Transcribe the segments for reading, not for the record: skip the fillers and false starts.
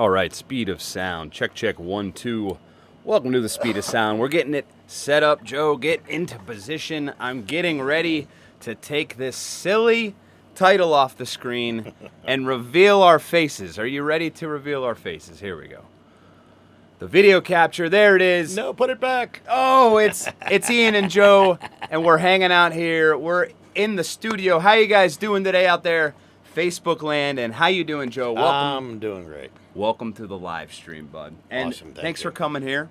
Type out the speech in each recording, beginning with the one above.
All right, speed of sound. Check, check, 1, 2. Welcome to the speed of sound. We're getting it set up. Joe, get into position. I'm getting ready to take this silly title off the screen and reveal our faces. Are you ready to reveal our faces? Here we go. The video capture, there it is. No, put it back. Oh, it's Ian and Joe, and we're hanging out here. We're in the studio. How you guys doing today out there, Facebook land? And how you doing, Joe? Welcome. I'm doing great. Welcome to the live stream, bud. And Awesome, thanks you. for coming here.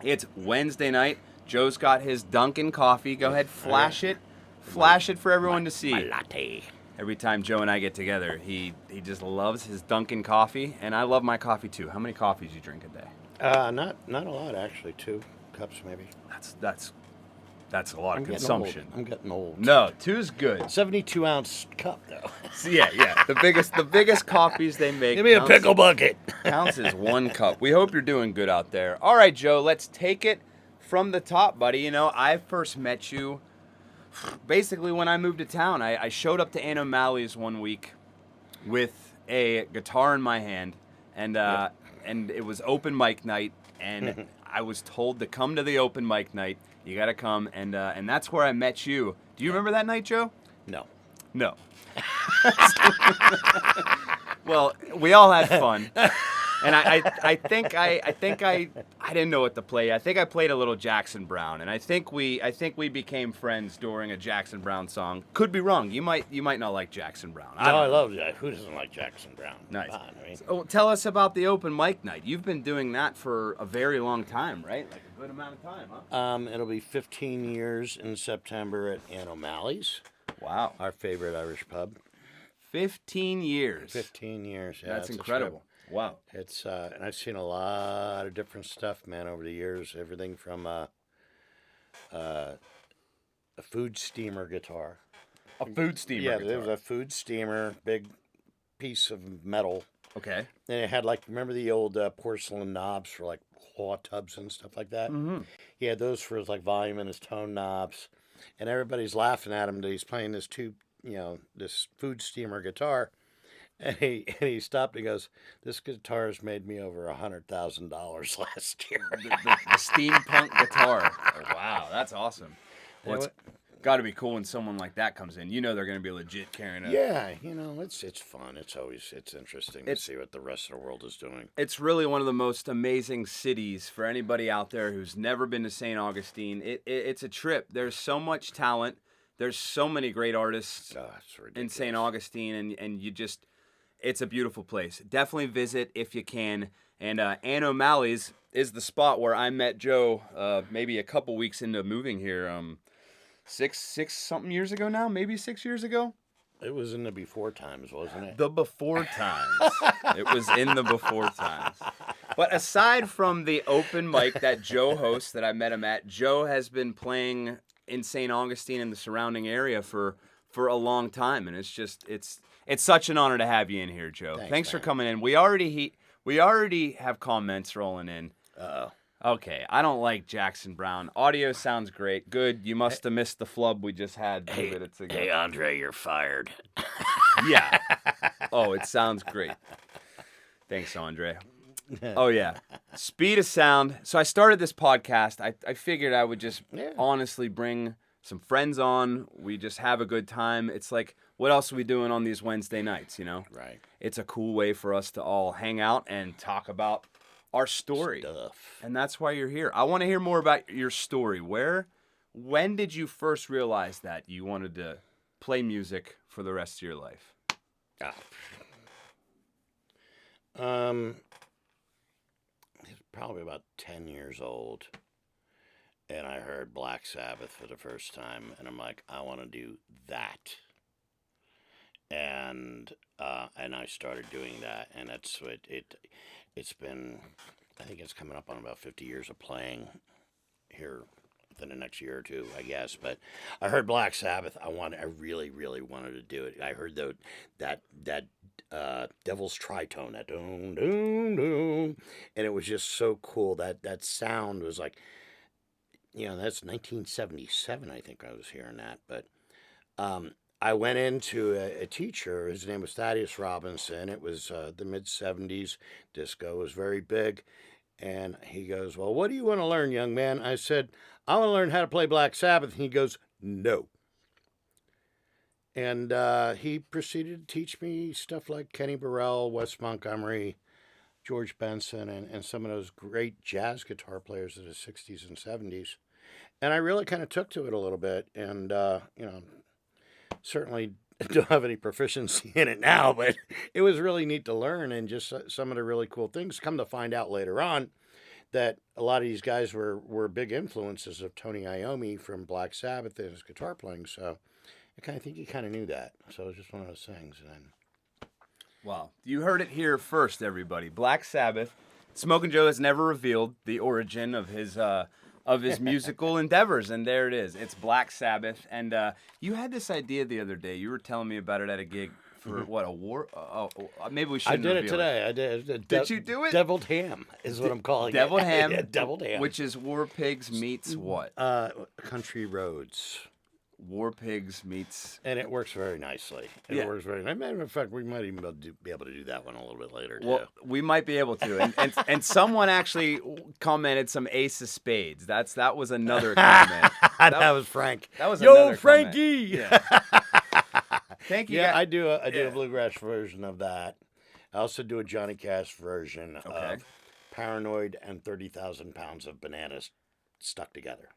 It's Wednesday night. Joe's got his Dunkin' coffee. Go ahead, flash it. Flash it for everyone to see. My latte. Every time Joe and I get together, he just loves his Dunkin' coffee, and I love my coffee too. How many coffees you drink a day? Not a lot actually. 2 cups maybe. That's a lot of Getting consumption. old. I'm getting old. No, 2's good. 72-ounce cup though. So yeah. The biggest coffees they make. Give me a pickle bucket. Counts as 1 cup. We hope you're doing good out there. All right, Joe, let's take it from the top, buddy. You know, I first met you basically when I moved to town. I showed up to Aunt O'Malley's one week with a guitar in my hand, and it was open mic night, and I was told to come to the open mic night. You got to come, and that's where I met you. Do you remember that night, Joe? No. No. Well, we all had fun, and I think I didn't know what to play. I think I played a little Jackson Brown, and I think we became friends during a Jackson Brown song. Could be wrong. You might not like Jackson Brown. I love that. Who doesn't like Jackson Brown? Nice. Come on, I mean, So tell us about the open mic night. You've been doing that for a very long time, right? Like a good amount of time, huh? it'll be 15 years in September at Aunt O'Malley's, Wow. our favorite Irish pub. 15 years. 15 years. Yeah, That's it's a incredible. Wow. trip. It's and I've seen a lot of different stuff, man, over the years. Everything from a food steamer guitar. A food steamer Yeah, guitar. there was a food steamer, big piece of metal. Okay. And it had, like, remember the old porcelain knobs for, like, hot tubs and stuff like that? Mm-hmm. He had those for his, like, volume and his tone knobs. And everybody's laughing at him that he's playing this this food steamer guitar. And he stopped and he goes, "This guitar's made me over $100,000 last year." The steampunk guitar. Oh, wow, that's awesome. Well, it's got to be cool when someone like that comes in. You know they're going to be legit carrying it. Yeah, it's fun. It's interesting to see what the rest of the world is doing. It's really one of the most amazing cities for anybody out there who's never been to St. Augustine. It's a trip. There's so much talent. There's so many great artists It's ridiculous. in St. Augustine, and you just, it's a beautiful place. Definitely visit if you can. And Aunt O'Malley's is the spot where I met Joe maybe a couple weeks into moving here. Six something years ago now, maybe 6 years ago. It was in the before times, wasn't it? The before times. It was in the before times. But aside from the open mic that Joe hosts that I met him at, Joe has been playing in St. Augustine and the surrounding area for a long time, and it's such an honor to have you in here, Joe. Thanks for coming in. We already have comments rolling in. Uh-oh. Okay, I don't like Jackson Brown. Audio sounds great. Good. You must have missed the flub we just had 2 minutes ago. Hey, Andre, you're fired. Yeah. Oh, it sounds great. Thanks, Andre. Oh, yeah. Speed of sound. So I started this podcast. I figured I would just honestly bring some friends on. We just have a good time. It's like, what else are we doing on these Wednesday nights, you know? Right. It's a cool way for us to all hang out and talk about our story. Stuff. And that's why you're here. I want to hear more about your story. When did you first realize that you wanted to play music for the rest of your life? Probably about 10 years old, and I heard Black Sabbath for the first time, and I'm like, I want to do that. And I started doing that, and that's what it's been. I think it's coming up on about 50 years of playing here within the next year or two, I guess. But I heard Black Sabbath. I really, really wanted to do it. I heard that Devil's Tritone, that doom doom doom, and it was just so cool. That sound was like, that's 1977. I think I was hearing that, but I went into a teacher. His name was Thaddeus Robinson. It was the mid 70s. Disco was very big. And he goes, "Well, what do you want to learn, young man?" I said, "I want to learn how to play Black Sabbath." And he goes, "No." And he proceeded to teach me stuff like Kenny Burrell, Wes Montgomery, George Benson, and some of those great jazz guitar players of the 60s and 70s. And I really kind of took to it a little bit. And, certainly don't have any proficiency in it now, but it was really neat to learn, and just some of the really cool things. Come to find out later on that a lot of these guys were big influences of Tony Iommi from Black Sabbath and his guitar playing. So I kind of think he kind of knew that. So it was just one of those things. And then, Wow. You heard it here first, everybody. Black Sabbath. Smokin' Joe has never revealed the origin of his musical endeavors, and there it is. It's Black Sabbath. And you had this idea the other day. You were telling me about it at a gig for what, a war? Maybe we shouldn't. I did it reveal today. I did. Did you do it? Deviled ham is what I'm calling Deviled it. ham. Yeah, deviled ham. Which is War Pigs meets what? Country roads. War Pigs meets. And it works very nicely. It works very nice. Matter of fact, we might even be able to do that one a little bit later, too. Well, we might be able to. And someone actually commented some Ace of Spades. That was another comment. That was Frank. That was Yo, another Frankie! Yeah. Thank you. Yeah, guys. I do a bluegrass version of that. I also do a Johnny Cash version of Paranoid and 30,000 Pounds of Bananas Stuck Together.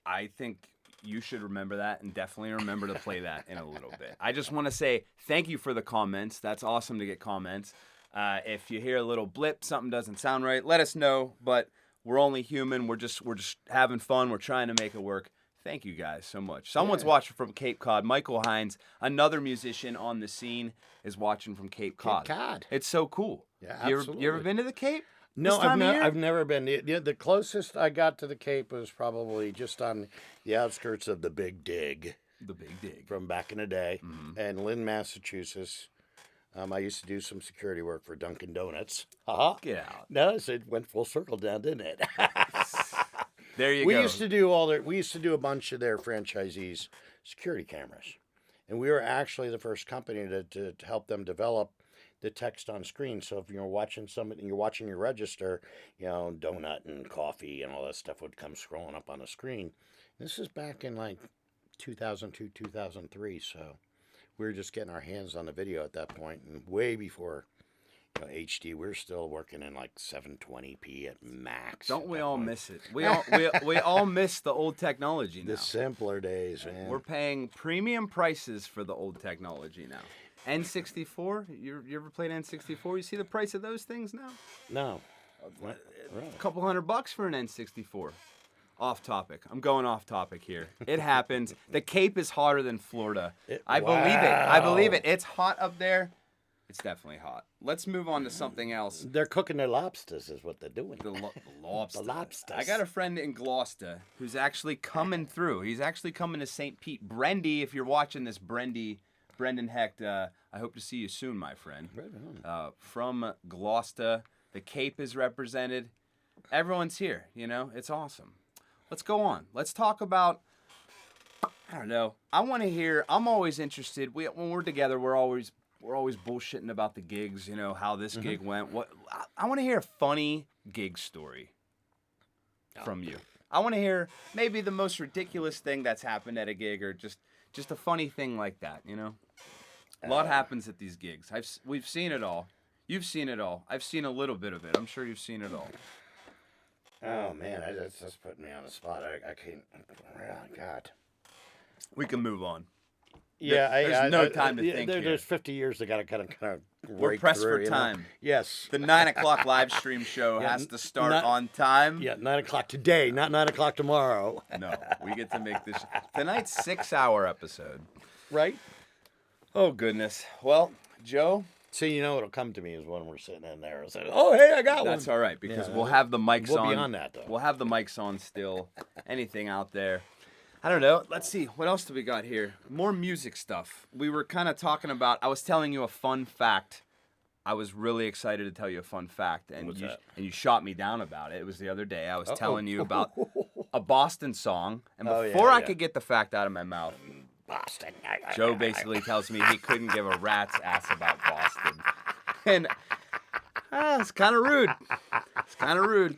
I think you should remember that, and definitely remember to play that in a little bit. I just want to say thank you for the comments. That's awesome to get comments. If you hear a little blip, something doesn't sound right, let us know. But we're only human. We're just having fun. We're trying to make it work. Thank you guys so much. Someone's watching from Cape Cod. Michael Hines, another musician on the scene, is watching from Cape Cod. Cape Cod. It's so cool. Yeah, absolutely. You ever been to the Cape? No, I've never been. The closest I got to the Cape was probably just on the outskirts of the Big Dig. The Big Dig. From back in the day. Mm-hmm. And Lynn, Massachusetts. I used to do some security work for Dunkin' Donuts. Get out. No, so it went full circle down, didn't it? There you go. We used to do a bunch of their franchisees' security cameras. And we were actually the first company to help them develop the text on screen. So if you're watching something and you're watching your register, donut and coffee and all that stuff would come scrolling up on the screen. This is back in like 2002, 2003. So we were just getting our hands on the video at that point, and way before HD. We're still working in like 720p at max. Don't we all miss it? We all miss the old technology now. The simpler days, man. We're paying premium prices for the old technology now. N64? You ever played N64? You see the price of those things now? No. Really? A couple $100 for an N64. Off topic. I'm going off topic here. It happens. The Cape is hotter than Florida. I believe it. I believe it. It's hot up there. It's definitely hot. Let's move on to something else. They're cooking their lobsters is what they're doing. The lobster. The lobsters. I got a friend in Gloucester who's actually coming through. He's actually coming to St. Pete. Brendy, if you're watching this, Brendan Hecht, I hope to see you soon, my friend. Right on. From Gloucester. The Cape is represented. Everyone's here, It's awesome. Let's go on. Let's talk about, I don't know. I want to hear, I'm always interested. When we're together, we're always bullshitting about the gigs, how this gig went. I want to hear a funny gig story from you. I want to hear maybe the most ridiculous thing that's happened at a gig, or just a funny thing like that, A lot happens at these gigs. We've seen it all. You've seen it all. I've seen a little bit of it. I'm sure you've seen it all. Oh, man, that's putting me on the spot. I can't. Oh, God. We can move on. Yeah, there's no time to think. There's 50 years they got to kind of We're pressed for time. Yes. The 9 o'clock live stream show has to start on time. Yeah, 9 o'clock today, not 9 o'clock tomorrow. No, we get to make this tonight's 6-hour episode. Right? Oh goodness. Well, Joe. See, what'll come to me is when we're sitting in there. It's like, oh, hey, I got one. That's all right, because we'll have the mics on. We'll be on that, though. We'll have the mics on still. Anything out there. I don't know. Let's see. What else do we got here? More music stuff. We were kind of talking about, I was telling you a fun fact. I was really excited to tell you a fun fact. And What's that? And you shot me down about it. It was the other day. I was telling you about a Boston song. And before I could get the fact out of my mouth, Boston. Joe basically tells me he couldn't give a rat's ass about Boston. And it's kind of rude. It's kind of rude.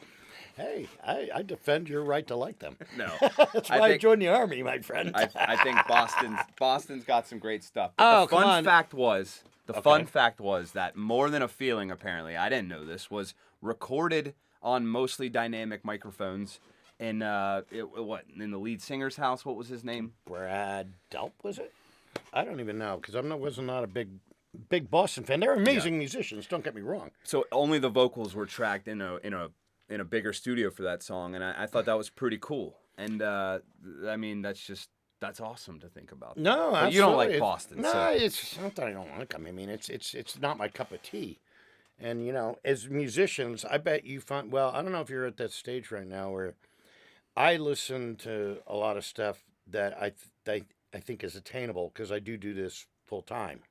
Hey, I defend your right to like them. No. That's why I joined the army, my friend. I think Boston's got some great stuff. Oh, the fun fact was that More Than a Feeling, apparently, I didn't know this, was recorded on mostly dynamic microphones in in the lead singer's house. What was his name? Brad Delp, was it? I don't even know, because I was not a big Boston fan. They're amazing musicians, don't get me wrong. So only the vocals were tracked in a bigger studio for that song, and I thought that was pretty cool. And I mean, that's awesome to think about. No, but you don't like Boston. No, so. it's not that I don't like them. I mean, it's not my cup of tea. And you know, as musicians, I bet you find. Well, I don't know if you're at that stage right now where I listen to a lot of stuff that I think is attainable because I do this full time.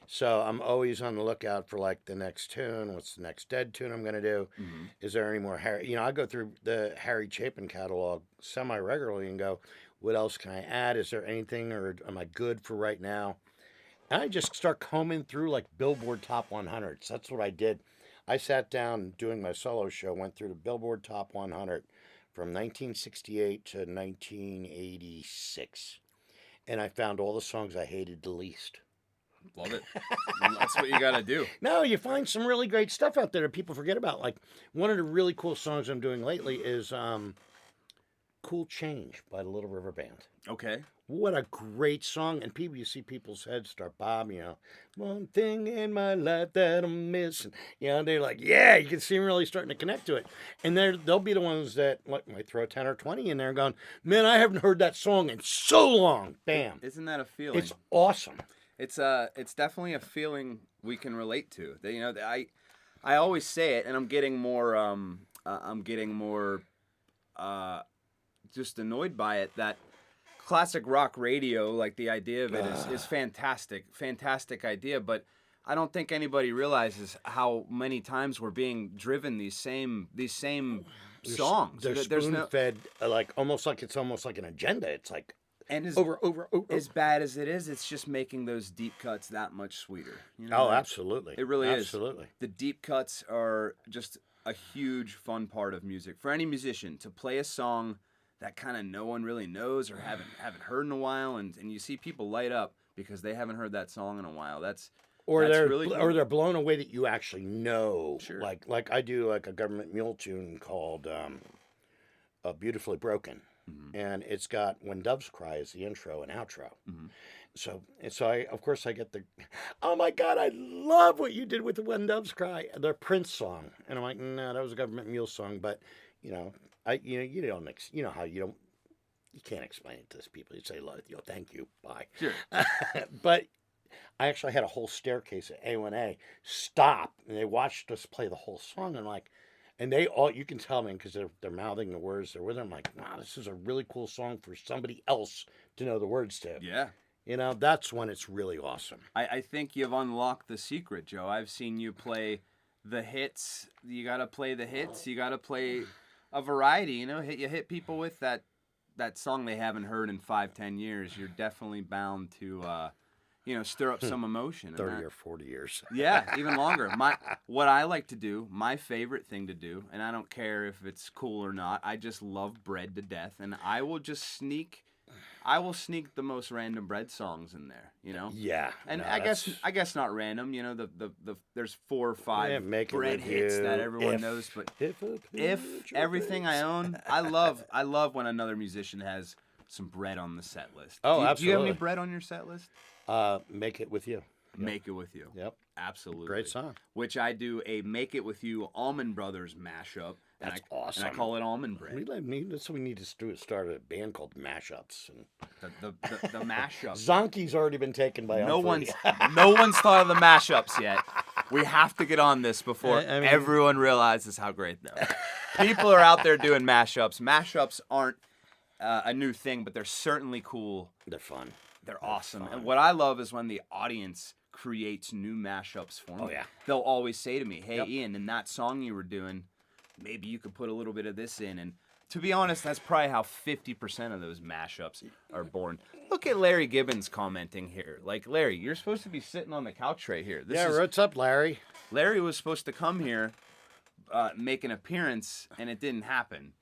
So I'm always on the lookout for like the next tune. What's the next Dead tune I'm going to do? Mm-hmm. Is there any more Harry? You know, I go through the Harry Chapin catalog semi-regularly and go, what else can I add? Is there anything, or am I good for right now? And I just start combing through like Billboard Top 100s. That's what I did. I sat down doing my solo show, went through the Billboard Top 100 from 1968 to 1986. And I found all the songs I hated the least. Love it. That's what you got to do. No, you find some really great stuff out there that people forget about. Like, one of the really cool songs I'm doing lately is Cool Change by the Little River Band. Okay. What a great song. And you see people's heads start bobbing, you know. One thing in my life that I'm missing. You know, they're like, yeah, you can see them really starting to connect to it. And they'll be the ones that might throw 10 or 20 in there and going, man, I haven't heard that song in so long. Bam. Isn't that a feeling? It's awesome. It's definitely a feeling we can relate to. You know, I always say it, and I'm getting more just annoyed by it, that classic rock radio, like the idea of it is fantastic idea, but I don't think anybody realizes how many times we're being driven these same songs. They're spoon-fed, almost like an agenda. It's like, and over. As bad as it is, it's just making those deep cuts that much sweeter. You know? Oh, absolutely. It really is. Absolutely. The deep cuts are just a huge fun part of music. For any musician, to play a song that kind of no one really knows or haven't heard in a while, and you see people light up because they haven't heard that song in a while. That's really cool. Or they're blown away that you actually know. Sure. Like I do like a government mule tune called Beautifully Broken. Mm-hmm. And it's got When Doves Cry as the intro and outro. Mm-hmm. So I get the, oh my God, I love what you did with the When Doves Cry, the Prince song. And I'm like, no, that was a government mule song. But you know, you can't explain it to these people. You say, thank you, bye. Sure. But I actually had a whole staircase at A1A stop, and they watched us play the whole song, and like. And they all, you can tell me because they're mouthing the words. They're with them like, wow, this is a really cool song for somebody else to know the words to. Yeah. You know, that's when it's really awesome. I think you've unlocked the secret, Joe. I've seen you play the hits. You got to play the hits. You got to play a variety. You know, you hit people with that song they haven't heard in 5-10 years. You're definitely bound to stir up some emotion. 30 or 40 years. Yeah, even longer. What I like to do, my favorite thing to do, and I don't care if it's cool or not, I just love bread to death, and I will sneak the most random bread songs in there, you know? Yeah. And I guess not random, you know, the there's 4 or 5 bread hits that everyone knows, but if everything I own, I love when another musician has some bread on the set list. Oh, absolutely. Do you have any bread on your set list? Make It With You. Make It With You. Yep. Absolutely. Great song. Which I do a Make It With You Allman Brothers mashup. That's awesome. And I call it Almond Bread. That's what we need to do, is start a band called Mashups. And the mashup. Zonky's already been taken by no one's thought of the mashups yet. We have to get on this before everyone realizes how great they are. People are out there doing mashups. Mashups aren't a new thing, but they're certainly cool. They're fun. They're awesome. Fun. And what I love is when the audience creates new mashups for me. Oh, yeah. They'll always say to me, hey, Ian, in that song you were doing, maybe you could put a little bit of this in. And to be honest, that's probably how 50% of those mashups are born. Look at Larry Gibbons commenting here. Like, Larry, you're supposed to be sitting on the couch right here. What's up, Larry? Larry was supposed to come here, make an appearance, and it didn't happen.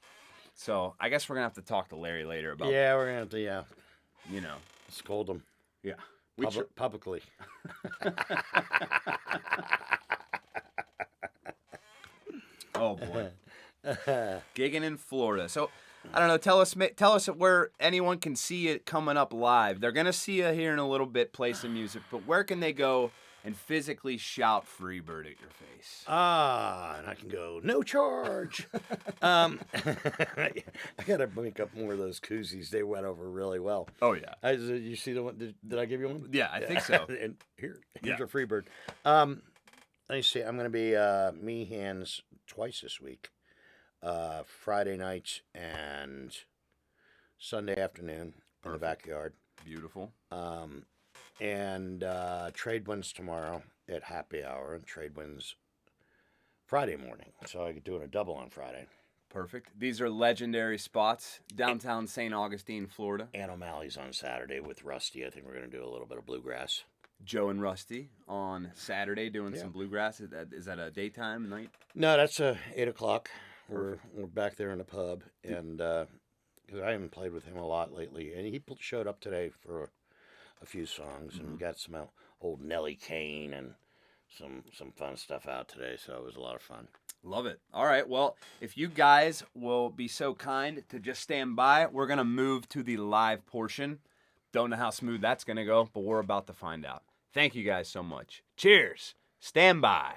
So I guess we're going to have to talk to Larry later about, Yeah, we're going to have to, you know. scold him. Yeah. Publicly. Oh, boy. Gigging in Florida. So, I don't know. Tell us where anyone can see it coming up live. They're going to see you here in a little bit, play some music. But where can they go and physically shout Freebird at your face? And I can go, no charge. I got to make up more of those koozies. They went over really well. Oh, yeah. You see the one? Did I give you one? Yeah, I think so. And here's your Freebird. Let me see. I'm going to be me hands twice this week. Friday nights and Sunday afternoon in the backyard. Beautiful. And trade wins tomorrow at happy hour, and trade wins Friday morning. So I could do a double on Friday. Perfect. These are legendary spots downtown St. Augustine, Florida. And O'Malley's on Saturday with Rusty. I think we're going to do a little bit of bluegrass. Joe and Rusty on Saturday doing some bluegrass. Is that a daytime, night? No, that's 8 o'clock. We're back there in the pub, and 'cause I haven't played with him a lot lately, and he showed up today for a few songs, and we got some old Nellie Kane and some fun stuff out today, so it was a lot of fun. Love it. All right, well, if you guys will be so kind to just stand by, we're going to move to the live portion. Don't know how smooth that's going to go, but we're about to find out. Thank you guys so much. Cheers. Stand by.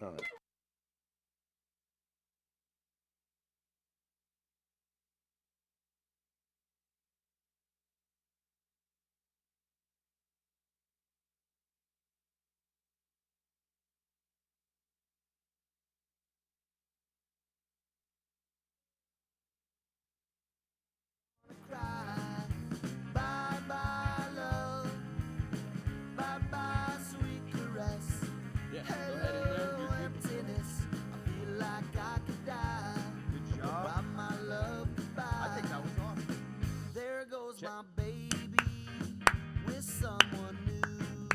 All right. My baby with someone new.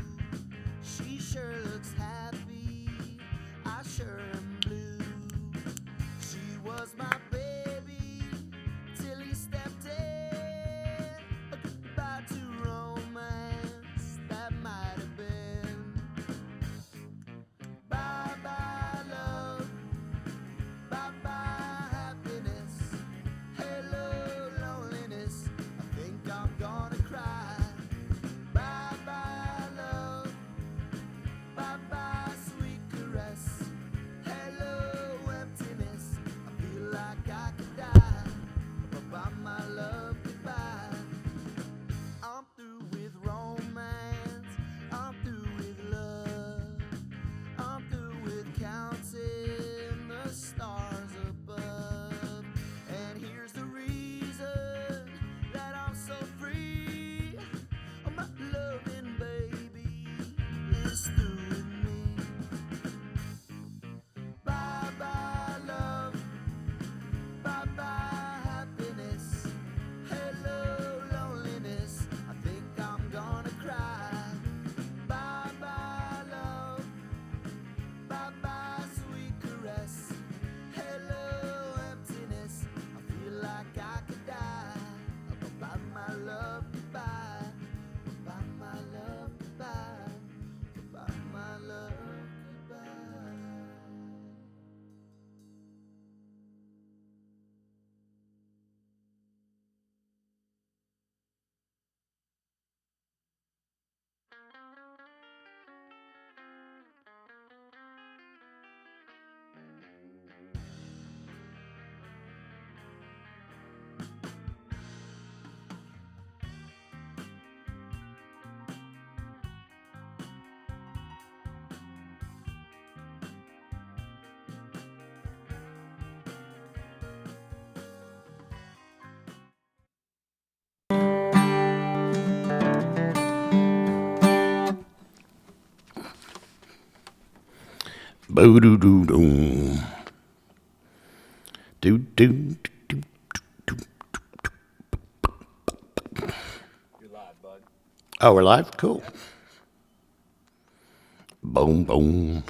She sure looks happy, I sure am blue. She was my baby till he stepped in. A goodbye to romance that might have been. Bye bye love, bye bye happiness. Hello loneliness, I'm gonna cry. Bye bye love, bye bye sweet caress. Hello emptiness, I feel like I could die. Bye my love, goodbye. I'm through with romance, I'm through with love, I'm through with counting the stars above. And here's the reason that I'm so free. My loving baby is through with me. Bye bye love, bye bye happiness. Hello loneliness, I think I'm gonna cry. Bye bye love, bye bye sweet caress. Hello emptiness, I feel like I could die. Bye my love, goodbye. Bye my love, goodbye. Bye my love, goodbye. Boo-doo-doo-doo. Do, do, do, do. You're live, bud. Oh, we're live? Cool. Boom, boom.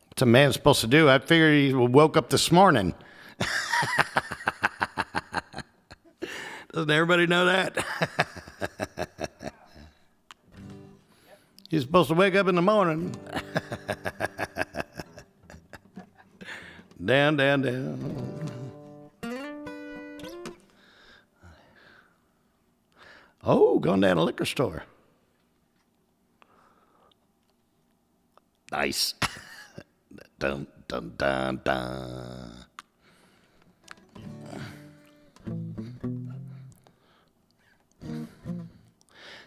What's a man supposed to do? I figured he woke up this morning. Doesn't everybody know that? You're supposed to wake up in the morning. Down, down, down. Oh, going down to a liquor store. Nice. Dun, dun, dun, dun.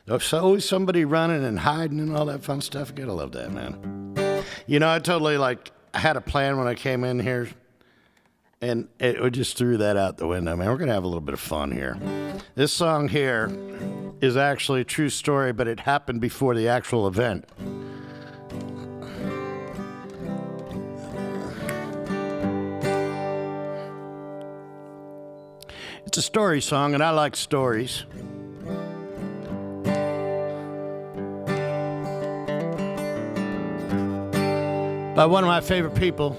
There's always somebody running and hiding and all that fun stuff. You gotta love that, man. You know, I totally had a plan when I came in here, and it just threw that out the window, man. We're gonna have a little bit of fun here. This song here is actually a true story, but it happened before the actual event. It's a story song, and I like stories. By one of my favorite people,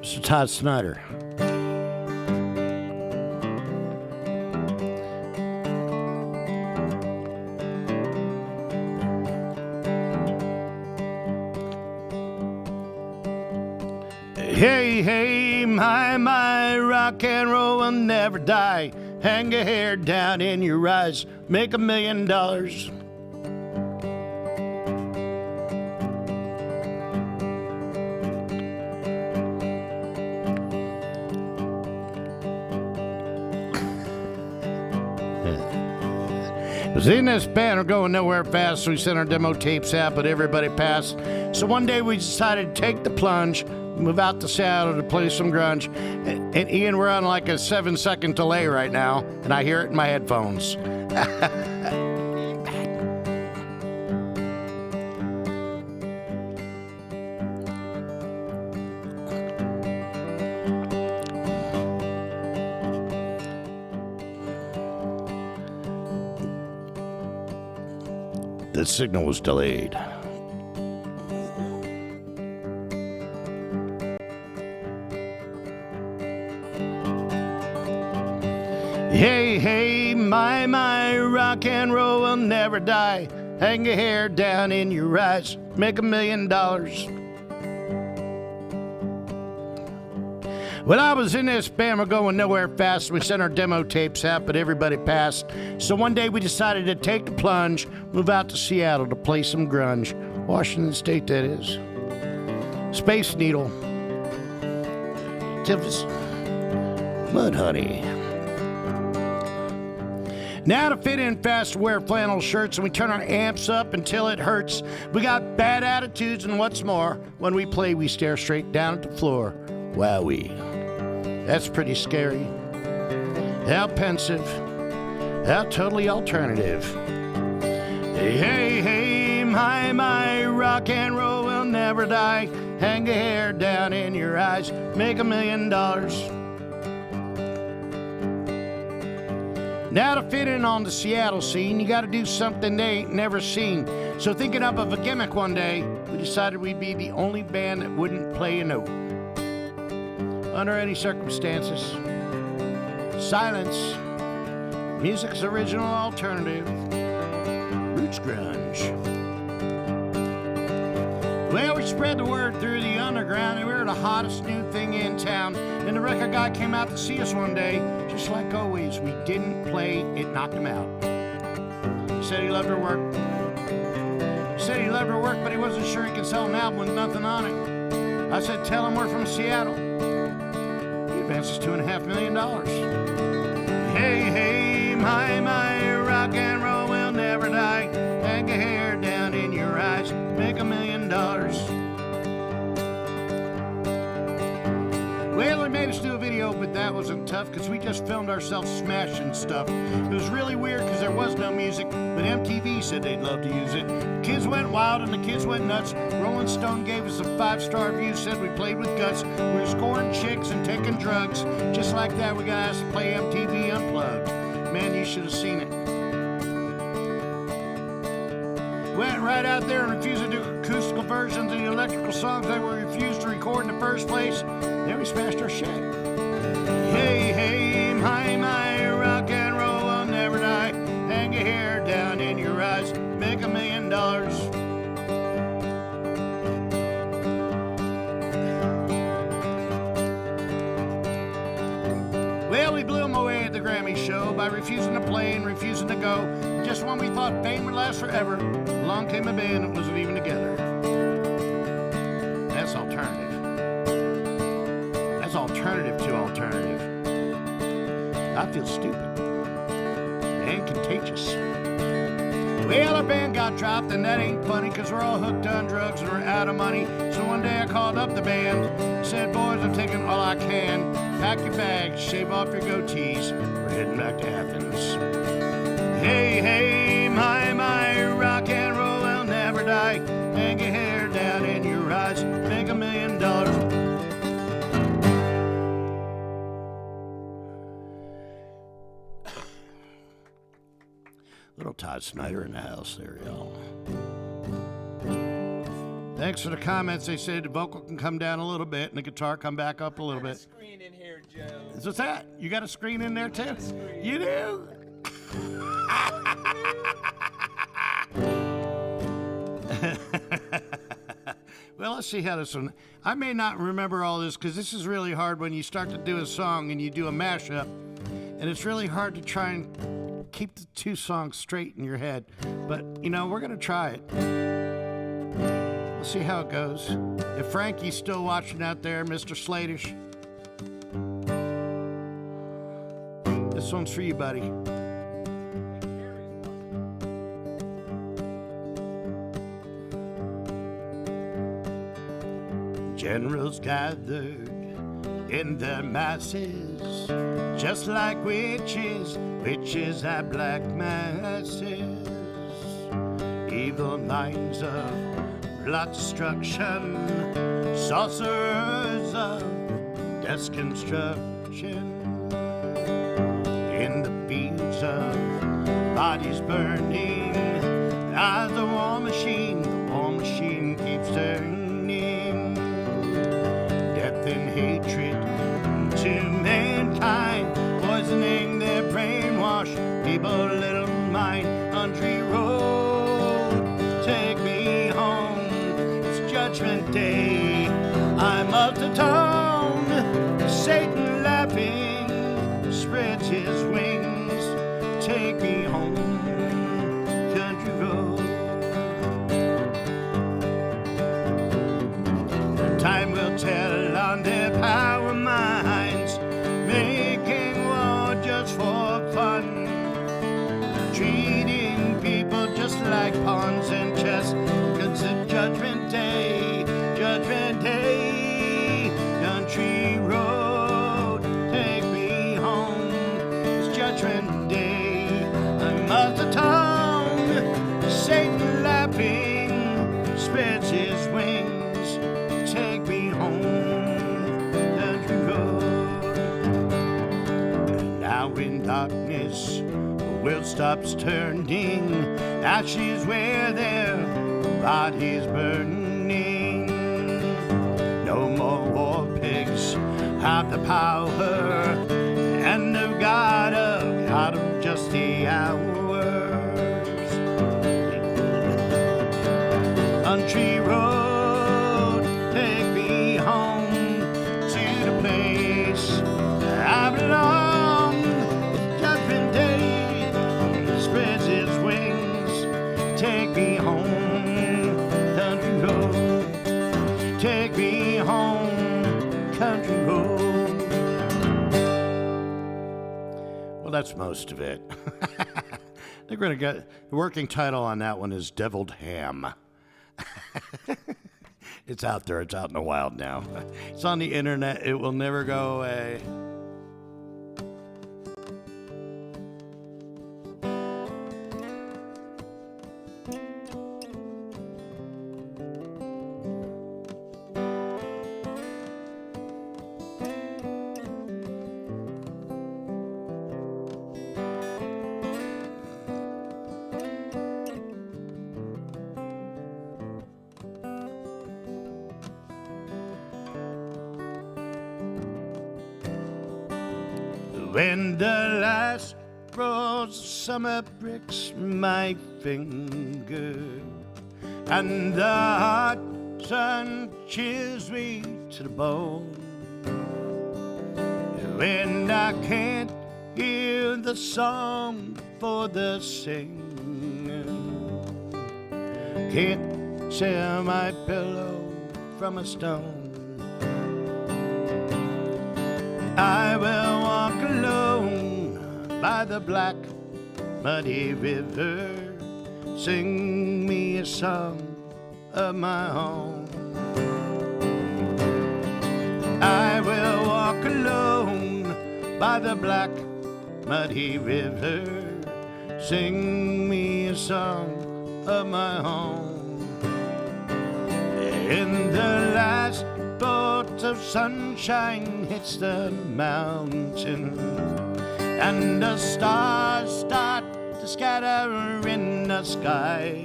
Mr. Todd Snyder. Hey, hey, my, rock and roll will never die. Hang your hair down in your eyes, make $1 million. Was in this band, we're going nowhere fast, so we sent our demo tapes out, but everybody passed. So one day we decided to take the plunge, move out to Seattle to play some grunge. And Ian, we're on like a 7-second delay right now, and I hear it in my headphones. The signal was delayed. Hey, hey, my, rock and roll will never die. Hang your hair down in your eyes, make $1 million. Well, I was in this band, we're going nowhere fast. We sent our demo tapes out, but everybody passed. So one day we decided to take the plunge, move out to Seattle to play some grunge. Washington State, that is. Space Needle. Tiffus. Mudhoney. Now to fit in fast, wear flannel shirts, and we turn our amps up until it hurts. We got bad attitudes, and what's more, when we play, we stare straight down at the floor. Wowee. That's pretty scary. How pensive. How totally alternative. Hey, hey, hey, my, rock and roll will never die. Hang your hair down in your eyes, make $1 million. Now to fit in on the Seattle scene, you gotta do something they ain't never seen. So thinking up of a gimmick one day, we decided we'd be the only band that wouldn't play a note. Under any circumstances. Silence. Music's original alternative. Roots grunge. Well, we spread the word through the underground, and we were the hottest new thing in town. And the record guy came out to see us one day. Just like always, we didn't play, it knocked him out. He said he loved our work. He said he loved our work, but he wasn't sure he could sell an album with nothing on it. I said, tell him we're from Seattle. He advances $2.5 million. Hey, hey, my, rock and roll will never die. Hang your hair down in your eyes, make $1 million. Well, they made us do a video, but that wasn't tough because we just filmed ourselves smashing stuff. It was really weird because there was no music, but MTV said they'd love to use it. Kids went wild and the kids went nuts. Rolling Stone gave us a 5-star review, said we played with guts. We were scoring chicks and taking drugs. Just like that, we got asked to play MTV Unplugged. Man, you should have seen it. Went right out there and refused to do acoustical versions of the electrical songs that we refused to record in the first place. Then we smashed our shit. Hey, hey, my, rock and roll will never die. Hang your hair down in your eyes, make $1 million. Well, we blew them away at the Grammy show by refusing to play and refusing to go. Just when we thought fame would last forever, along came a band that wasn't even together. That's alternative. That's alternative to alternative. I feel stupid and contagious. Well, our band got dropped, and that ain't funny, because we're all hooked on drugs and we're out of money. So one day I called up the band, said, boys, I'm taking all I can. Pack your bags, shave off your goatees. We're heading back to Athens. Hey, hey, my, rock and roll will never die. Hang your hair down in your eyes, make $1 million. Little Todd Snyder in the house there, y'all. Thanks for the comments. They said the vocal can come down a little bit and the guitar come back up a little bit. Screen in here, Joe. What's that? You got a screen in there too? You do? Well, let's see how this one. I may not remember all this because this is really hard when you start to do a song and you do a mashup, and it's really hard to try and keep the two songs straight in your head. But, you know, we're going to try it. We'll see how it goes. If Frankie's still watching out there, Mr. Sladish, this one's for you, buddy. Generals gathered in their masses, just like witches at black masses. Evil minds of blood destruction, sorcerers of death construction. In the fields of bodies burning, as the war machine keeps turning. Death and hatred to mankind, poisoning their brainwashed people, little mind. Country road, take me home. It's Judgment Day. I'm up to town. Satan laughing spreads his wings. Take me home, country road. Time will tell on their power minds, making war just for fun, treating people just like pawns in chess. 'Cause it's Judgment Day, country road, take me home. It's Judgment Day, I'm out of town. Satan laughing spreads his wings. Take me home, country road. And now in darkness, the world stops turning. Ashes where their bodies burning. No more war pigs have the power, and they've got of just the hours. Country road, take me home to the place I belong. It's Judgment Day, spreads his wings. Take me home, country road. Take me home, country road. Well, that's most of it. I think we're gonna get the working title on that one is Deviled Ham. It's out there. It's out in the wild now. It's on the internet. It will never go away. When the last rose of summer pricks my finger, and the hot sun chills me to the bone, when I can't hear the song for the singing, can't tear my pillow from a stone, I will walk alone by the black muddy river, sing me a song of my own. I will walk alone by the black muddy river, sing me a song of my own. In the last bolt of sunshine hits the mountain, and the stars start to scatter in the sky.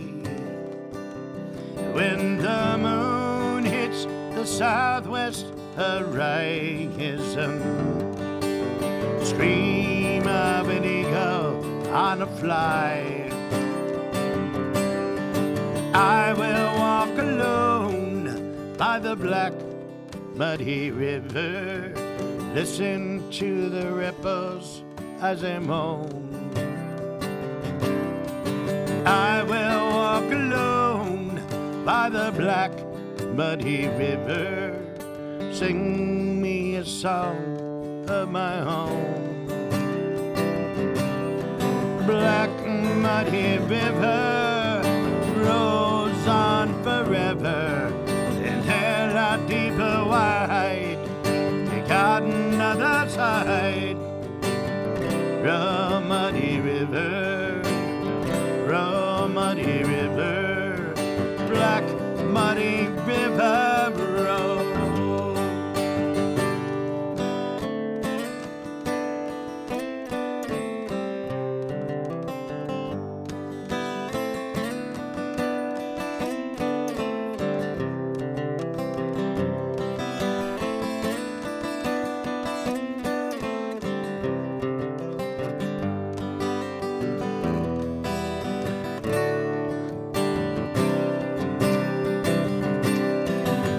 When the moon hits the southwest horizon, scream of an eagle on a fly, I will walk alone by the black muddy river, listen to the ripples as they moan. I will walk alone by the black muddy river, sing me a song of my own. Black muddy river rolls on forever, and hell out deeper wide, take out another side. Roll muddy river, roll muddy river, black muddy river roll.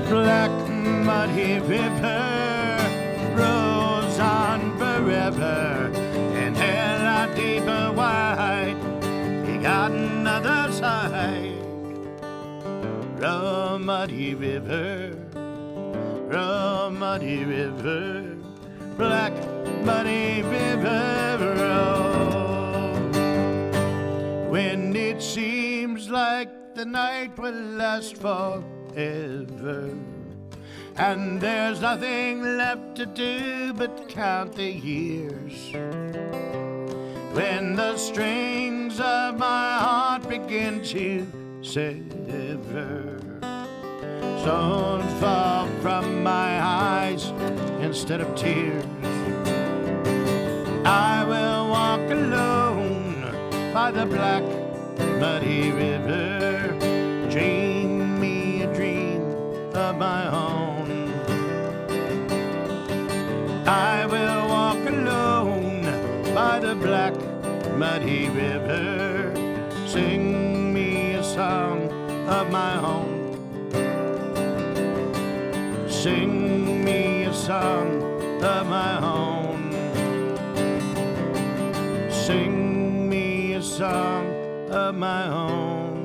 Black muddy river rolls on forever, and hell out deeper wide, you got another side. Roll muddy river, roll muddy river, black muddy river roll. When it seems like the night will last forever, and there's nothing left to do but count the years, when the strings of my heart begin to sever, stones fall from my eyes instead of tears, I will walk alone by the black muddy river, dream me a dream of my own. I will walk alone by the black muddy river, sing me a song of my own. Sing me a song of my own. Sing me a song of my own.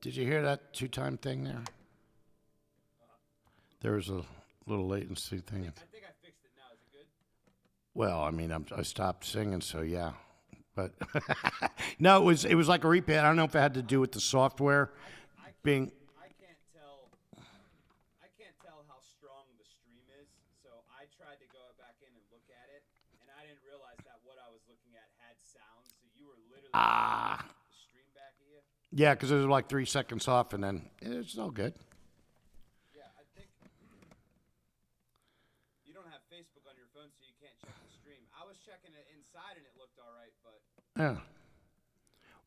Did you hear that two-time thing there? There was a little latency thing. I think I fixed it now. Is it good? Well, I mean, I stopped singing, so yeah. But no, it was like a repeat. I don't know if it had to do with the software being. I can't tell how strong the stream is, so I tried to go you were literally the stream back at you. Yeah, because it was like 3 seconds off, and then it's all good. Yeah, I think you don't have Facebook on your phone, so you can't check the stream. I was checking it inside, and it looked all right, but Yeah.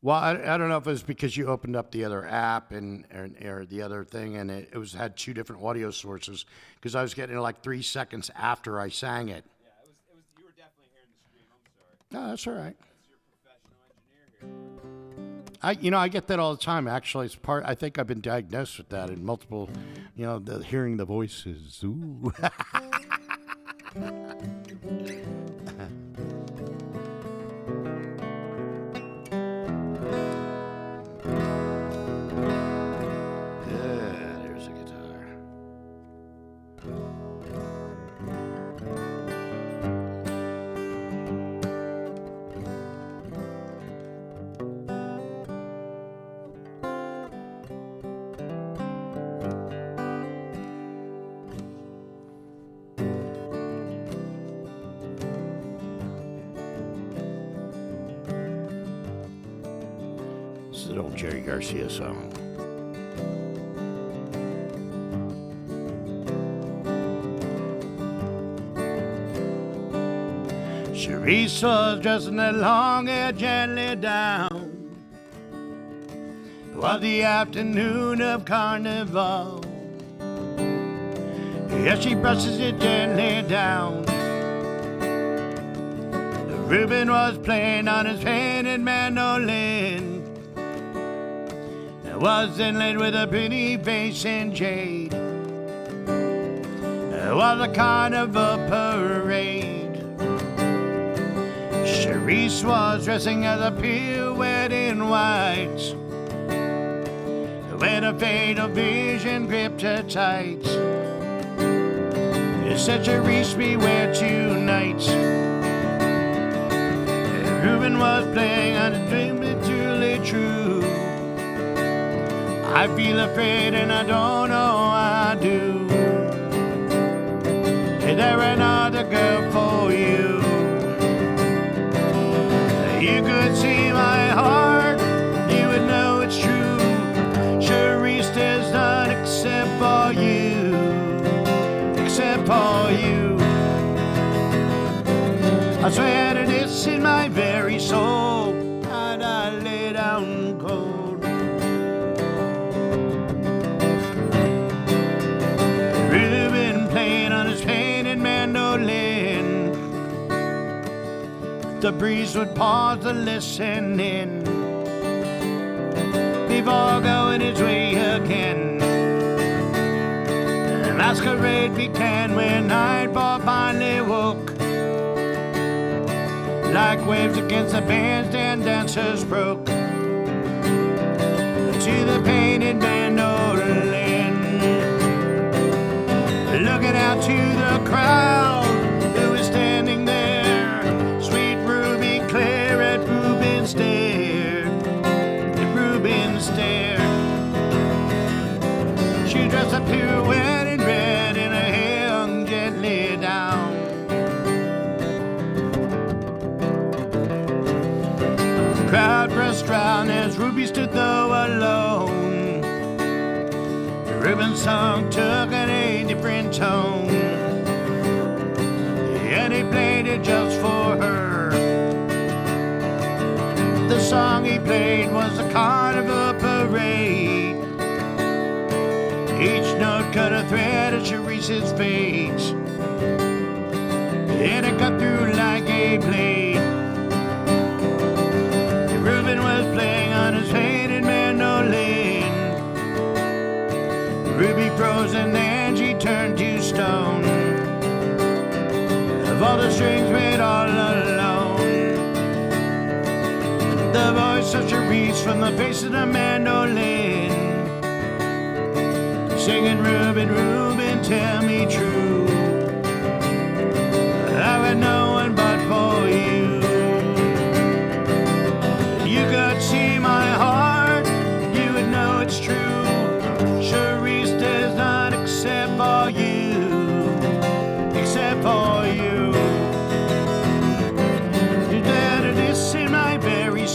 Well, I don't know if it was because you opened up the other app or the other thing, and it had two different audio sources, because I was getting it like 3 seconds after I sang it. yeah, it was. You were definitely hearing the stream. I'm sorry. No, that's all right. That's your professional engineer here. I get that all the time. Actually, it's part. I think I've been diagnosed with that in multiple, hearing the voices. Ooh. There's a guitar. This is an old Jerry Garcia song. Cherise was dressing that long hair gently down. It was the afternoon of Carnival. Yes, she brushes it gently down. Reuben was playing on his painted mandolin. It was inlaid with a pretty face and jade. It was a carnival parade. Cherise was dressing as a pirouette in white, when a fatal vision gripped her tight. It said, Cherise, beware tonight. Reuben was playing on a dream that's truly true. I feel afraid and I don't know why I do. Is there another girl for you? You could see my heart, you would know it's true. Cherise does not except for you, except for you. I swear to this in my very soul, and I lay down cold. Reuben playing on his painted mandolin. The breeze would pause to listen in before going its way again. The masquerade began when nightfall finally woke. Like waves against the bandstand, dancers broke to the painted mandolin. Looking out to the crowd who was standing there, sweet Ruby Claire at Reuben stared, at Reuben stared. She dressed a pirouette in red and her hair hung gently down. The crowd pressed round as Ruby stood though alone. Reuben's song took a different tone, and he played it just for her. The song he played was a carnival parade. Each note cut a thread of Cherise's fate, and it cut through like a blade. Reuben was playing on his painted mandolin. Ruby froze and then she turned to stone. Of all the strings went all alone. The voice of Cherise from the face of the mandolin, singing, Reuben, Reuben, tell me true. I had no one but for you. You could see my heart, you would know it's true. Cherise does not except for you, except for you. You did this in my very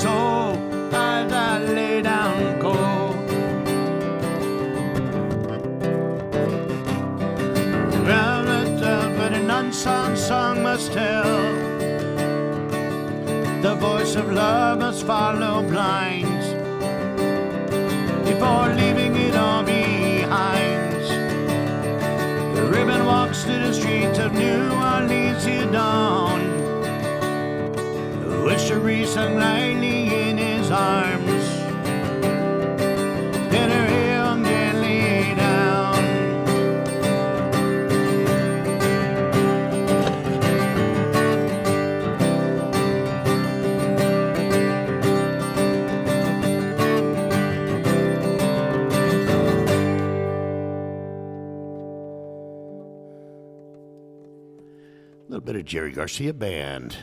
love must follow blind before leaving it all behind. The ribbon walks to the streets of New Orleans till dawn. Wish to reach her lightly in his arms. Let her head gently down. A little bit of Jerry Garcia Band.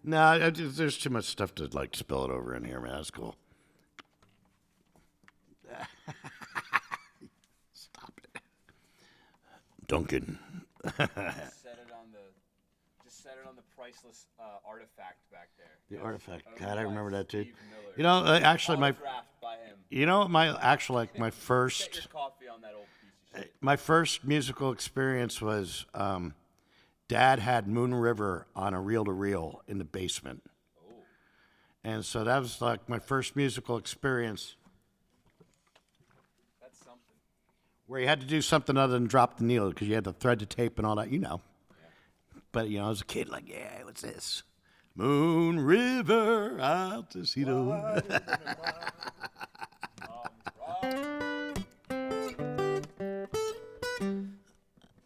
No, there's too much stuff to like spill it over in here, man. That's cool. Stop it, Duncan. Just set it on the priceless artifact back there. The artifact. God, I remember that too. Steve Miller. You know, actually, Autographed by him. you know, my actually like my Get first, your coffee on that old piece of shit. my first musical experience was. Dad had Moon River on a reel-to-reel in the basement. Oh. And so that was like my first musical experience That's something. where you had to do something other than drop the needle because you had to thread the tape and all that, you know. Yeah. But, you know, as a kid, like, yeah, what's this? Moon River out to see the...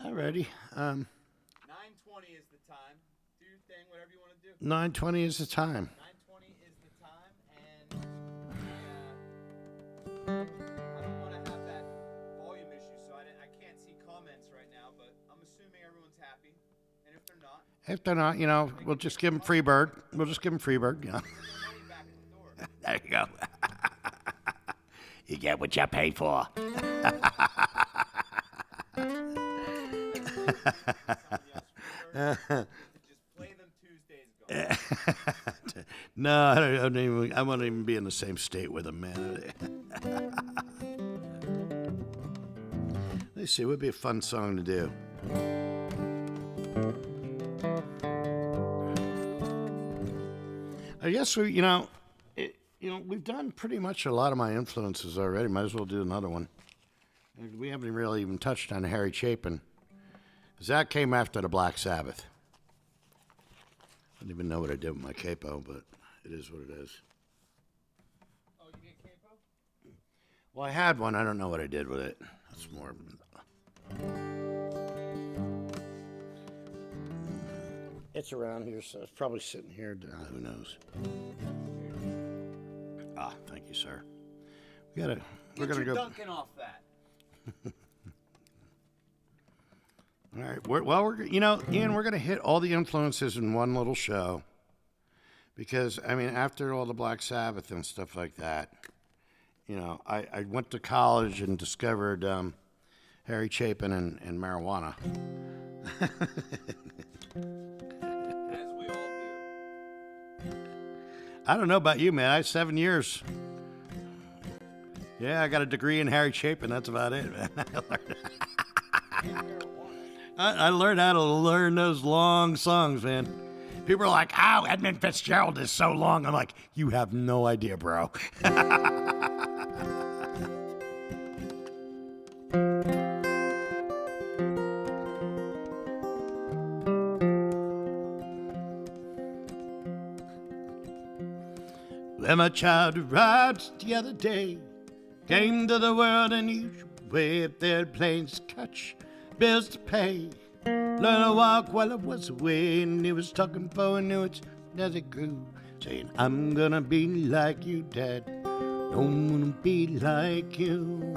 Alrighty. 9:20 is the time. Do your thing, whatever you want to do. 9:20 is the time. 9:20 is the time, and I don't want to have that volume issue, so I can't see comments right now, but I'm assuming everyone's happy. And if they're not, If they're not, you know, we'll just give them free bird. We'll just give them free bird, you know. give their money back at the door. There you go. You get what you pay for. Just play them Tuesdays ago. No, I won't even be in the same state with them, man. Let's see, it would be a fun song to do. I guess we've done pretty much a lot of my influences already. Might as well do another one. We haven't really even touched on Harry Chapin, because that came after the Black Sabbath. I don't even know what I did with my capo, but it is what it is. Oh, you get capo? Well, I had one. I don't know what I did with it. That's more. It's around here, so it's probably sitting here. Who knows? Ah, thank you, sir. We're gonna go. Dunking off that. All right. Ian, we're gonna hit all the influences in one little show, because I mean, after all the Black Sabbath and stuff like that, I went to college and discovered Harry Chapin and marijuana. As we all do. I don't know about you, man. I had 7 years. Yeah, I got a degree in Harry Chapin. That's about it, man. I learned how to learn those long songs, man. People are like, "Oh, Edmund Fitzgerald is so long." I'm like, "You have no idea, bro." When my child arrived the other day, came to the world unusual way, if their planes to catch, bills to pay. Learned to walk while I was away, and he was talking for annuities as it grew, saying, "I'm gonna be like you, Dad. Don't wanna be like you."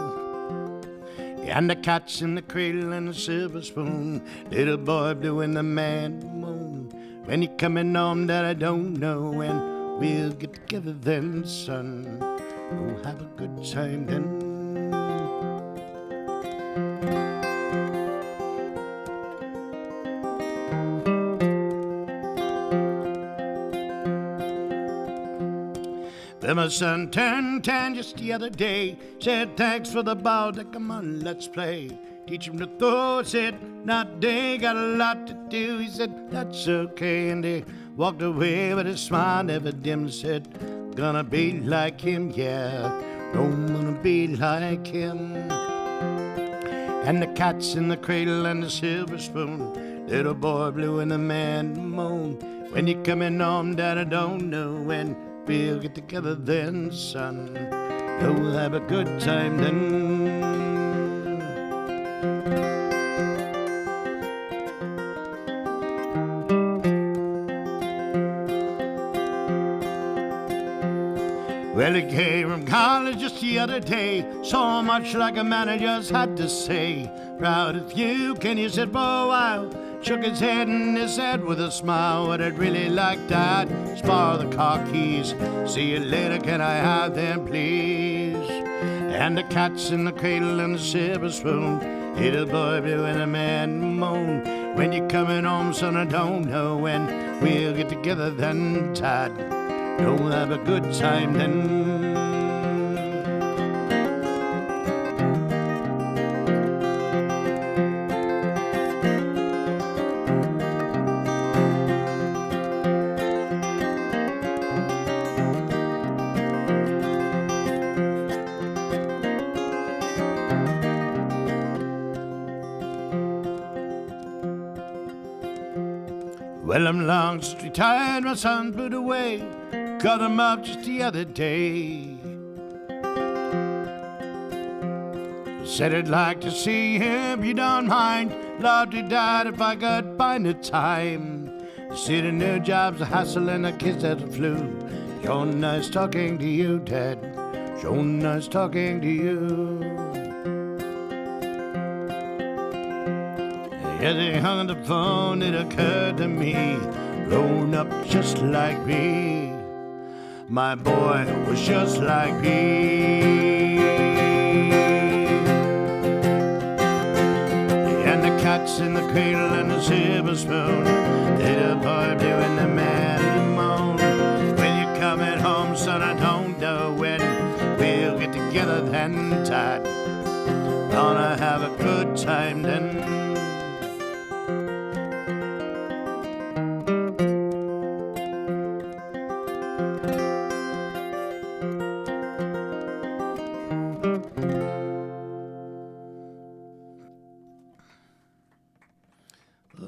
And the cat's in the cradle and the silver spoon, little boy doing the man moan. When you coming home that I don't know, and we'll get together then, son. Oh, have a good time then. Then my son turned 10 just the other day, said thanks for the ball, come on, let's play. teach him to throw. Said, not today, got a lot to do. He said, that's okay, and he walked away, but his smile never dimmed. Said, gonna be like him, yeah, don't wanna be like him. And the cat's in the cradle and the silver spoon, little boy blue and the man moan. When you coming home, Dad, I don't know when we'll get together then, son. We'll have a good time then. Well, he came from college just the other day, so much like a man I just had to say, proud of you, can you sit for a while? Shook his head and he said with a smile, what I'd really like, Dad, is borrow the car keys. See you later, can I have them, please? And the cat's in the cradle and the silver spoon, little boy blue and a man moan. When you coming home, son, I don't know when we'll get together then, Dad. We'll have a good time then. Well, I'm long since retired, my son put away. Got him up just the other day. Said I'd like to see him, you don't mind. Lord, he died if I could find the time. See the new job's a hassle and a kiss at the flu. Sure nice talking to you, Dad. Sure nice talking to you. As he hung on the phone, it occurred to me, grown up just like me. My boy was just like me. And the cat's in the cradle and the silver spoon, little boy blue and the man moan. When you're coming home, son, I don't know when we'll get together then, Dad. Gonna have a good time then.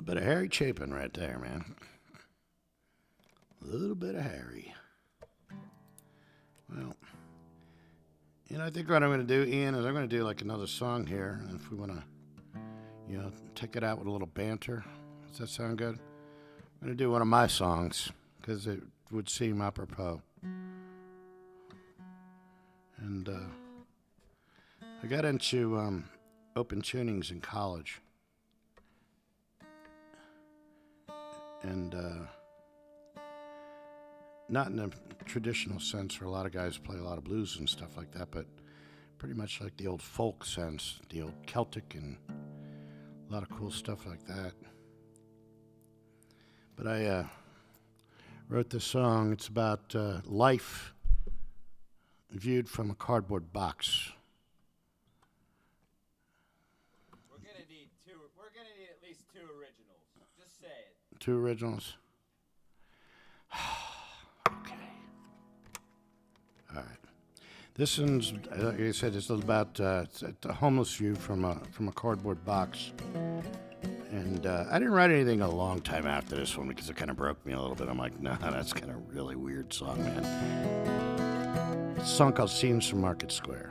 Bit of Harry Chapin right there, man. A little bit of Harry. Well, I think what I'm going to do, Ian, is I'm going to do like another song here. And if we want to, take it out with a little banter. Does that sound good? I'm going to do one of my songs because it would seem apropos. And I got into open tunings in college. And not in a traditional sense where a lot of guys play a lot of blues and stuff like that, but pretty much like the old folk sense, the old Celtic and a lot of cool stuff like that. But I wrote this song. It's about life viewed from a cardboard box. We're gonna need at least 2 originals. Just say it. 2 originals. Okay. All right. This one's, like I said, it's about it's a homeless view from a cardboard box. And I didn't write anything a long time after this one because it kind of broke me a little bit. I'm like, nah, that's kind of really weird song, man. It's a song called Scenes from Market Square.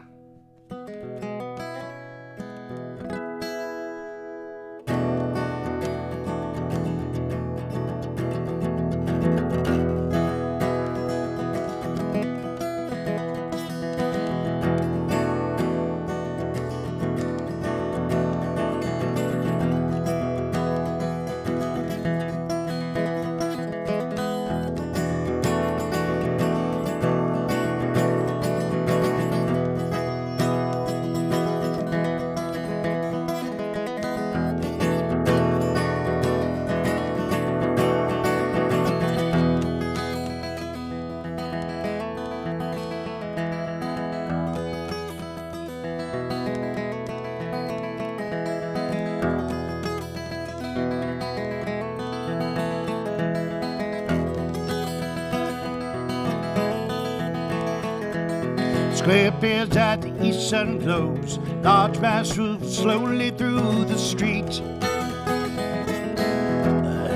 Square appears at the east sun glows, large mass moves slowly through the street.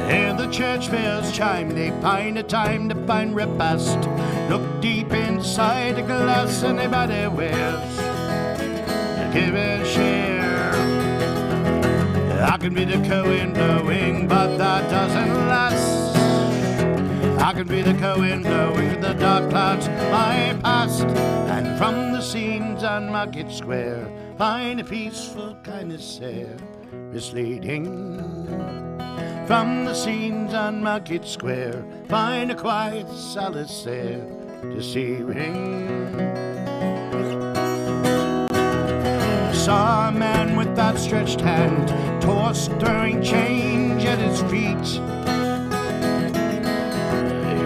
And the church bells chime, they find a time to find repast. Look deep inside the glass, anybody wears. Give and share. I can be the co-wind blowing, but that doesn't last. I can be the co-wind blowing through the dark clouds I passed. And from the scenes on Market Square, find a peaceful kindness there, misleading. From the scenes on Market Square, find a quiet solace there, deceiving. Saw a man with outstretched hand, tossed during change at his feet.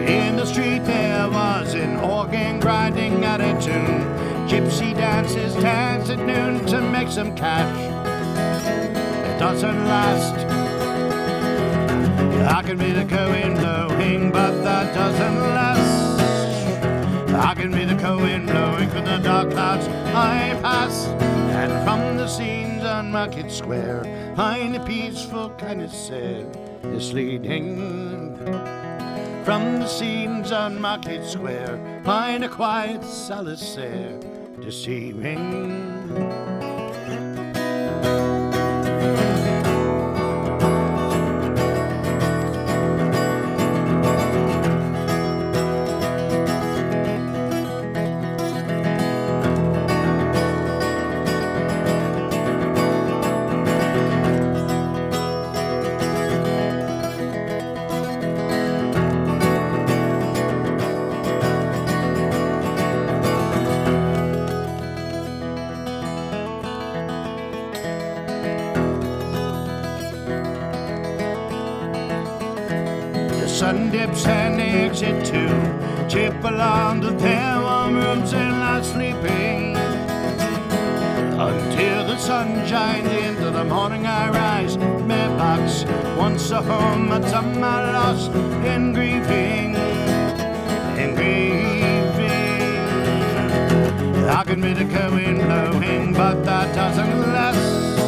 In the street there was an organ grinding out a tune. Gypsy dances dance at noon to make some cash. It doesn't last. I can be the co-wind blowing, but that doesn't last. I can be the co-wind blowing through the dark clouds I pass. And from the scenes on Market Square, find a peaceful kindness there, misleading. From the scenes on Market Square, find a quiet solace there, deceiving. Sun dips and they exit too. Chip along to their warm rooms and lie sleeping. Until the sun shines into the morning I rise. Mailbox, once a home, but some I lost in grieving. In grieving. I can be the co-wind blowing, but that doesn't last.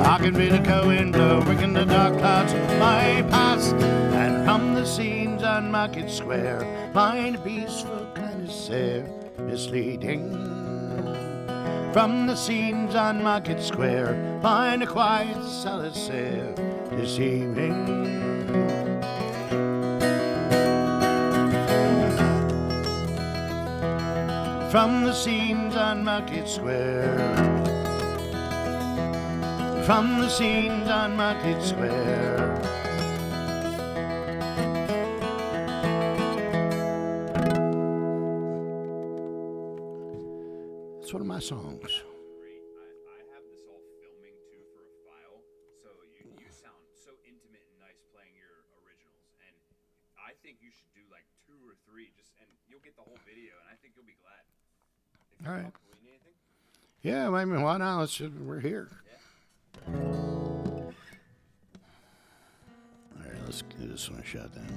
I can be the co-wind blowing in the dark clouds my past. And from the scenes on Market Square, find a peaceful kindness there, misleading. From the scenes on Market Square, find a quiet solace there, deceiving. From the scenes on Market Square, from the scenes on Market Square. It's one of my songs. Great. I have this all filming too for a file, so you sound so intimate and nice playing your originals, and I think you should do like 2 or 3, and you'll get the whole video, and I think you'll be glad. If All right. you need anything? Yeah, I mean, why not? We're here. All right, let's give this one a shot then.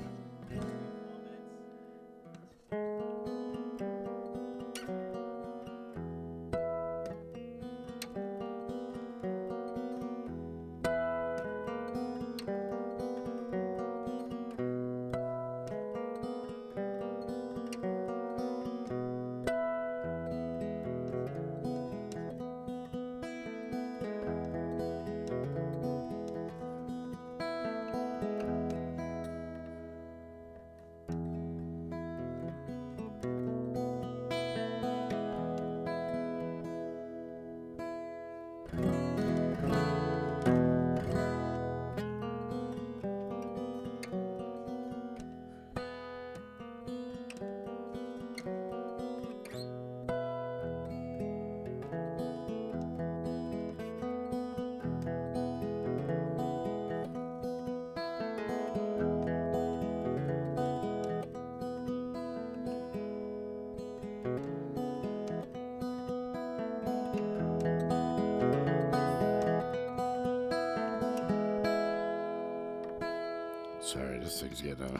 Sorry, this thing's getting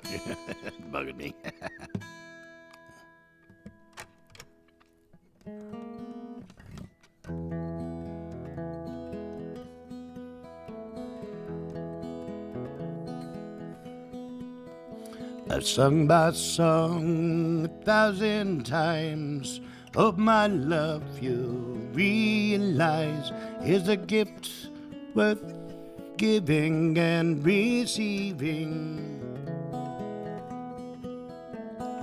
bugging me. I've sung my song 1,000 times. Hope my love you realize is a gift worth giving and receiving.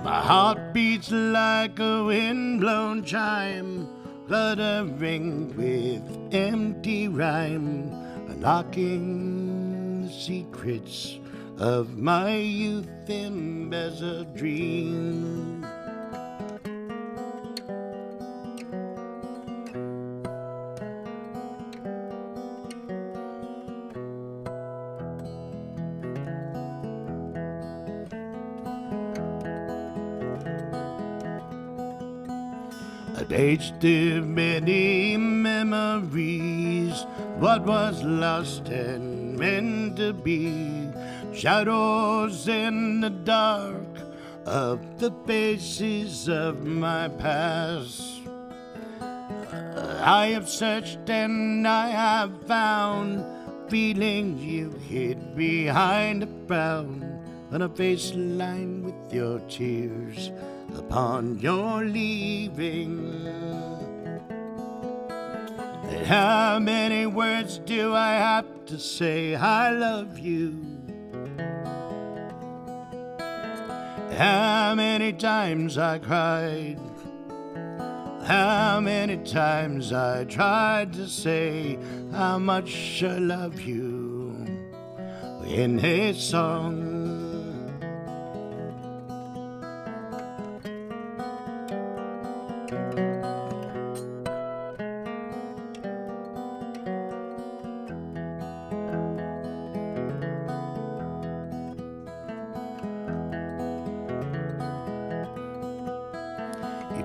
My heart beats like a wind-blown chime, fluttering with empty rhyme, unlocking the secrets of my youth in as a dream. I've aged through many memories, what was lost and meant to be, shadows in the dark of the faces of my past. I have searched and I have found feelings you hid behind a frown, on a face lined with your tears upon your leaving. And how many words do I have to say I love you? How many times I cried, how many times I tried to say how much I love you in a song.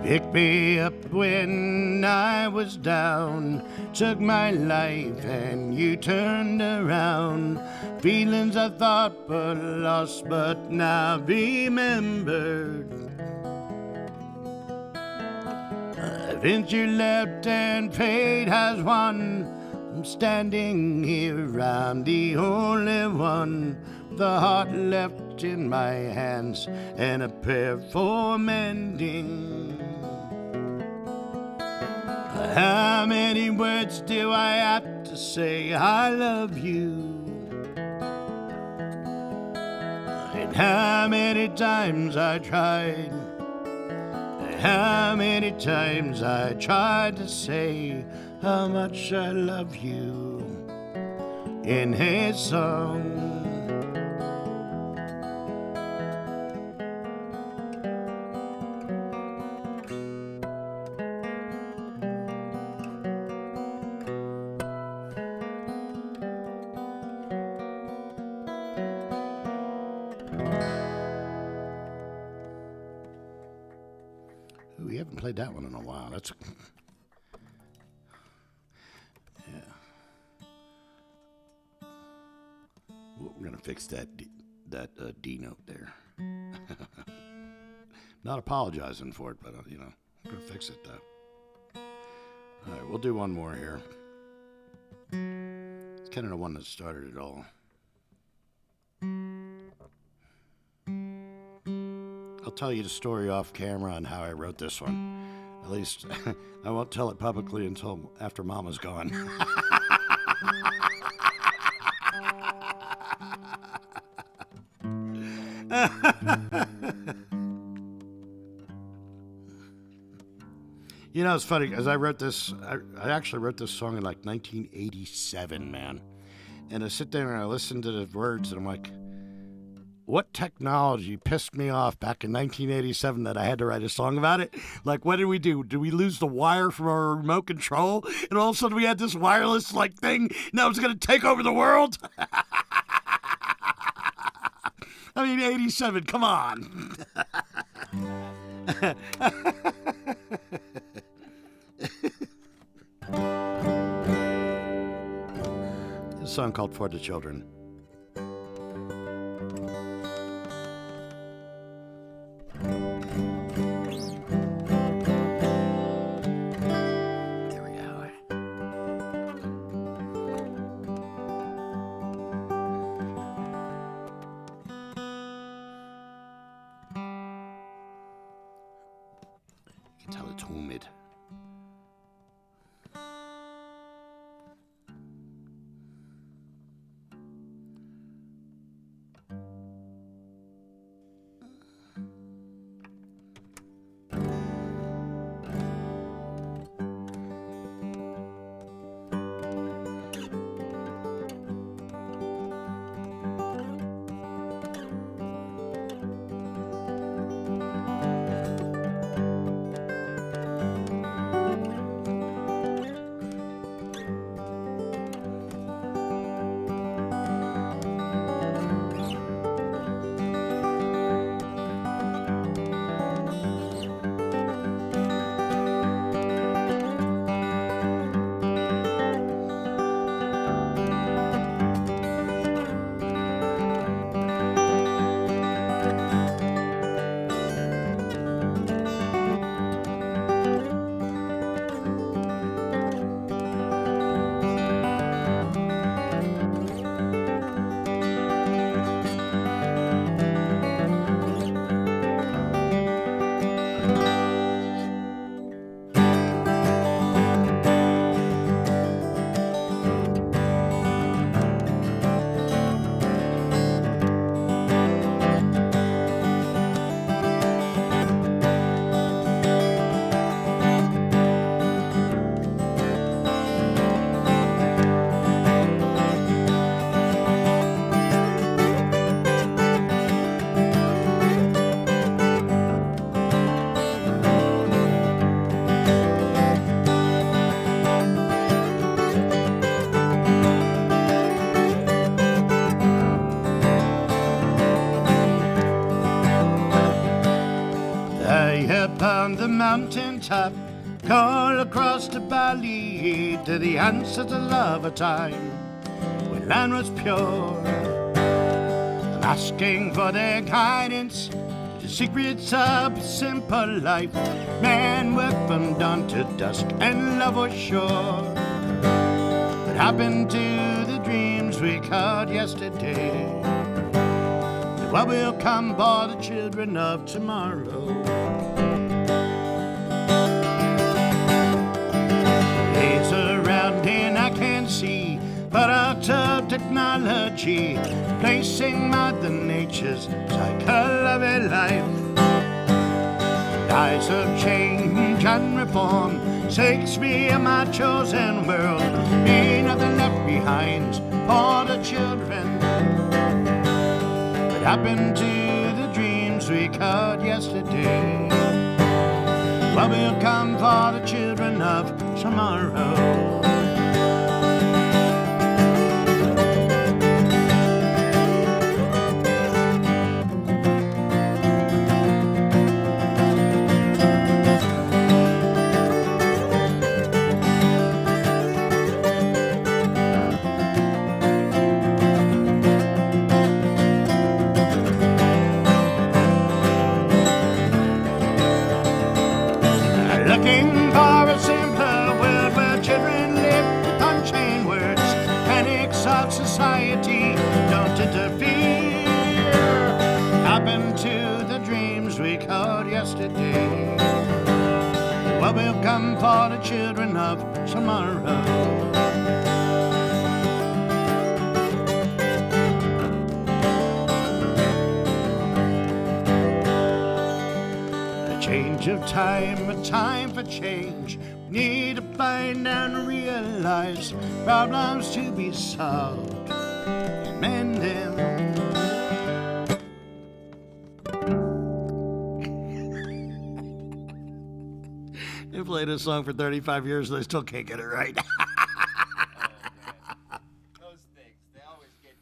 Picked me up when I was down, took my life and you turned around. Feelings I thought were lost but now remembered. Since you left and fate has won, I'm standing here, I'm the only one, with a heart left in my hands and a prayer for mending. How many words do I have to say I love you? And how many times I tried, and how many times I tried to say how much I love you in a song. We haven't played that one in a while. That's yeah. Well, we're gonna fix that D note there. Not apologizing for it, but we're gonna fix it though. All right, we'll do one more here. It's kind of the one that started it all. I'll tell you the story off camera on how I wrote this one. At least I won't tell it publicly until after Mama's gone. It's funny, because I wrote this, I actually wrote this song in like 1987, man. And I sit there and I listen to the words and I'm like, what technology pissed me off back in 1987 that I had to write a song about it? Like, what did we do? Did we lose the wire from our remote control? And all of a sudden we had this wireless thing that was going to take over the world? I mean, 87, come on. A song called For the Children. till it's humid. On the mountain top, call across the valley to the ancestors of a time when land was pure. I'm asking for their guidance to the secrets of a simple life. Man worked from dawn to dusk and love was sure. What happened to the dreams we caught yesterday? What will come for the children of tomorrow? Days around and I can see products of technology placing Mother Nature's cycle of a life. Lies of change and reform, Shakespeare, my chosen world, ain't nothing left behind for the children. What happened to the dreams we caught yesterday? What will come for the children of tomorrow? Looking for a simpler world where children live with unchained words. Panics of society don't interfere. Happened to the dreams we caught yesterday. What will come for the children of tomorrow? Change of time, a time for change. We need to find and realize problems to be solved and mend them. They played this song for 35 years and they still can't get it right. Those things, they always get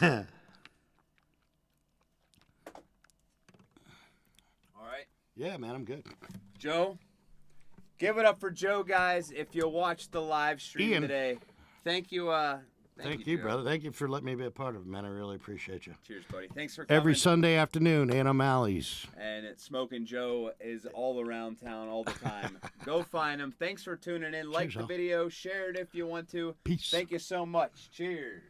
you. Yeah, man, I'm good. Joe, give it up for Joe, guys. If you watch the live stream Ian. today, thank you. Thank you, Joe. brother. Thank you for letting me be a part of it, man. I really appreciate you. Cheers, buddy. Thanks for coming. Every Sunday afternoon, Ann O'Malley's. And Smokin Joe is all around town all the time. Go find him. Thanks for tuning in. Like Cheers, the all. video. Share it if you want to. Peace. Thank you so much. Cheers.